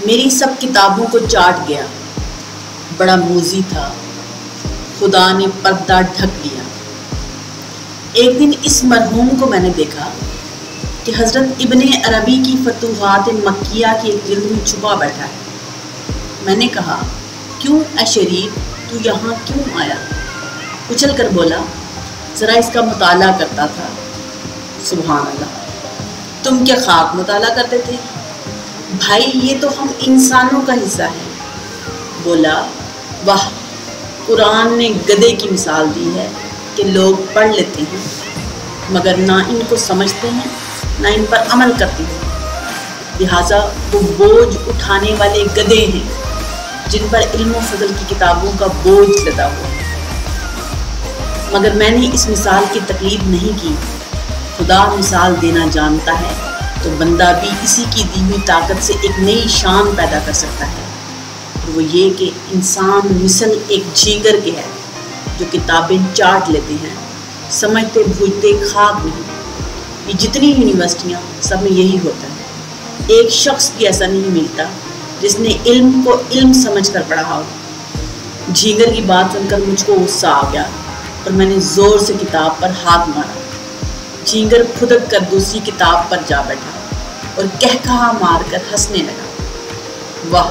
میری سب کتابوں کو چاٹ گیا، بڑا موذی تھا، خدا نے پردہ ڈھک لیا۔ ایک دن اس مرحوم کو میں نے دیکھا کہ حضرت ابن عربی کی فتوحات مکیہ کی ایک جلد میں چھپا بیٹھا ہے۔ میں نے کہا، کیوں اے شریف، تو یہاں کیوں آیا؟ اچھل کر بولا، ذرا اس کا مطالعہ کرتا تھا۔ سبحان اللہ، تم کیا خاک مطالعہ کرتے تھے؟ بھائی یہ تو ہم انسانوں کا حصہ ہے۔ بولا، واہ، قرآن نے گدھے کی مثال دی ہے کہ لوگ پڑھ لیتے ہیں مگر نہ ان کو سمجھتے ہیں نہ ان پر عمل کرتے ہیں، لہٰذا وہ بوجھ اٹھانے والے گدھے ہیں جن پر علم و فضل کی کتابوں کا بوجھ لدا ہوا ہے۔ مگر میں نے اس مثال کی تقلید نہیں کی۔ خدا مثال دینا جانتا ہے تو بندہ بھی اسی کی دی ہوئی طاقت سے ایک نئی شان پیدا کر سکتا ہے، اور وہ یہ کہ انسان مثل ایک جھینگر کے ہے جو کتابیں چاٹ لیتے ہیں، سمجھتے بوجھتے خاک نہیں۔ یہ جتنی یونیورسٹیاں سب میں یہی ہوتا ہے، ایک شخص بھی ایسا نہیں ملتا جس نے علم کو علم سمجھ کر پڑھا ہو۔ جھینگر کی بات سن کر مجھ کو غصہ آ گیا اور میں نے زور سے کتاب پر ہاتھ مارا۔ جھینگر پھدک کر دوسری کتاب پر جا بیٹھا اور کہکہا مار کر ہنسنے لگا۔ واہ،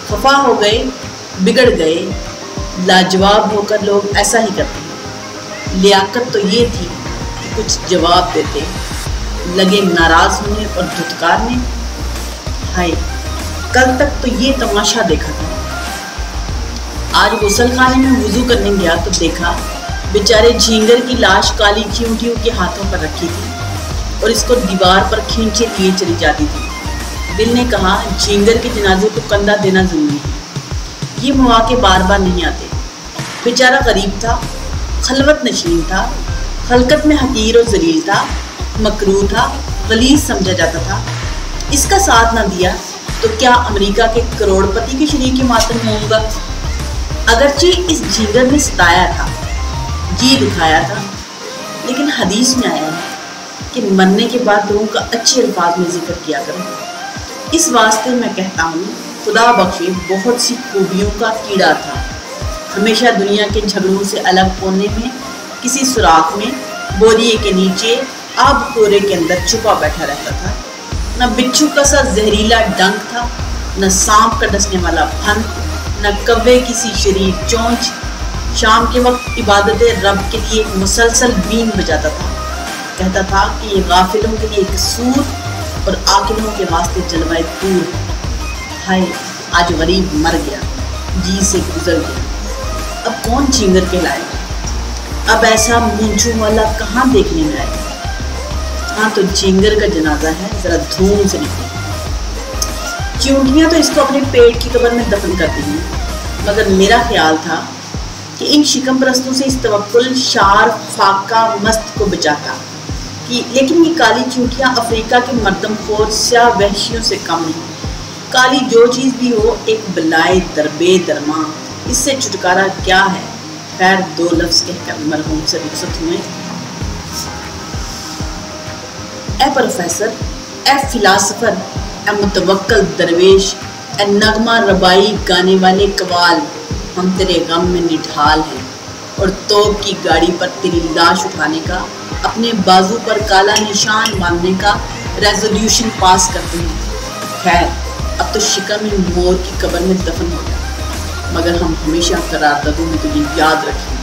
خفا ہو گئے، بگڑ گئے، لاجواب ہو کر لوگ ایسا ہی کرتے ہیں۔ لیاقت تو یہ تھی کہ کچھ جواب دیتے، لگے ناراض ہونے اور دھتکارنے۔ ہائے، کل تک تو یہ تماشا دیکھا تھا، آج غسل خانے میں وضو کرنے گیا تو دیکھا بیچارے جھینگر کی لاش کالی چیونٹیوں کے ہاتھوں پر رکھی تھی اور اس کو دیوار پر کھینچے لیے چلی جاتی تھی۔ دل نے کہا، جھینگر کے جنازے کو کندھا دینا ضروری ہے، یہ مواقع بار بار نہیں آتے۔ بیچارہ غریب تھا، خلوت نشین تھا، خلقت میں حقیر و ذلیل تھا، مکروہ تھا، غلیظ سمجھا جاتا تھا۔ اس کا ساتھ نہ دیا تو کیا امریکہ کے کروڑ پتی کے شریک ماتم میں ہوں گا؟ اگرچہ اس جھینگر نے ستایا تھا، جی دکھایا تھا، لیکن حدیث میں آیا ہے کہ مرنے کے بعد روح کا اچھے الفاظ میں ذکر کیا کرو۔ اس واسطے میں کہتا ہوں، خدا بخشے بہت سی خوبیوں کا کیڑا تھا، ہمیشہ دنیا کے جھگڑوں سے الگ کونے میں کسی سوراخ میں بوریے کے نیچے آب کورے کے اندر چھپا بیٹھا رہتا تھا۔ نہ بچھو کا سا زہریلا ڈنک تھا، نہ سانپ کا ڈسنے والا پھن، نہ کوے کسی شریر چونچ۔ شام کے وقت عبادت رب کے لیے ایک مسلسل بین بجاتا تھا، کہتا تھا کہ یہ غافلوں کے لیے ایک سور اور عاقلوں کے واسطے جلوہ طور۔ ہائے، آج غریب مر گیا، جی سے گزر گیا، اب کون جھینگر کہلائے گا؟ اب ایسا مونچھوں والا کہاں دیکھنے میں آئے گا؟ ہاں تو جھینگر کا جنازہ ہے، ذرا دھوم سے نکلے۔ چیونٹیاں تو اس کو اپنے پیٹ کی قبر میں دفن کرتی ہیں، مگر میرا خیال تھا کہ ان شکم پرستوں سے اس توکل شار فاقہ مست کو بچاتا، لیکن یہ کالی چونٹیاں افریقہ کے مردم خور سیاہ وحشیوں سے کم نہیں۔ کالی جو چیز بھی ہو، ایک بلائے دربے درماں، اس سے چھٹکارا کیا ہے؟ خیر، دو لفظ کہہ کر مرحوم سے رخصت ہوئے۔ اے پروفیسر، اے فلاسفر، اے متوکل درویش، اے نغمہ ربائی گانے والے قوال، ہم تیرے غم میں نڈھال ہیں اور توپ کی گاڑی پر تیری لاش اٹھانے کا، اپنے بازو پر کالا نشان باندھنے کا ریزولوشن پاس کرتے ہیں۔ خیر، اب تو شکم مور کی قبر میں دفن ہو گیا، مگر ہم ہمیشہ قراردادوں میں تجھے یاد رکھیں گے۔